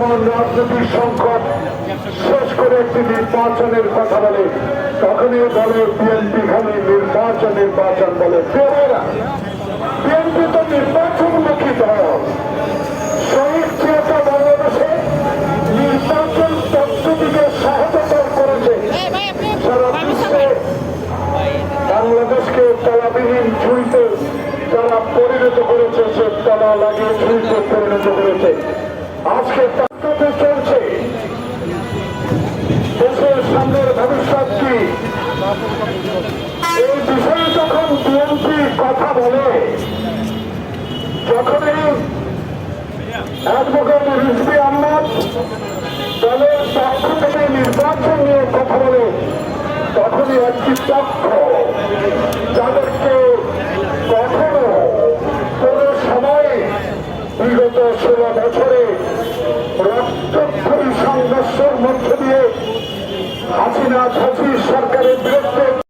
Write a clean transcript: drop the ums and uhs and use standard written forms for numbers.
বর্তমান রাজনৈতিক সংকট শেষ করে একটি নির্বাচনের কথা বলে, তখনই বলে বিএনপি খালি নির্বাচন বলে। বিএনপি তো নির্বাচনমুখী দল। শহীদ চেতা বাংলাদেশে নির্বাচন পদ্ধতিকে সহজতর করেছে। সারা বিশ্বে বাংলাদেশকে তলাবিহীন ঝুঁইতে যারা পরিণত করেছে, সে তলা লাগিয়ে ঝুঁইতে পরিণত করেছে। আজকে তাকে চলছে দেশের সামনের ভবিষ্যৎ কি, এই বিষয়ে যখন বিএনপি কথা বলে, যখনই অ্যাডভোকেট রিজভী আহমদ দলের পক্ষ থেকে নির্বাচন নিয়ে কথা বলে, তখনই একটি পক্ষ যাদেরকে কখনো কোন সময় বিগত 16 বছরে রক্তক্ষয়ী সংঘর্ষের মধ্য দিয়ে হাসিনা সরকারের বিরুদ্ধে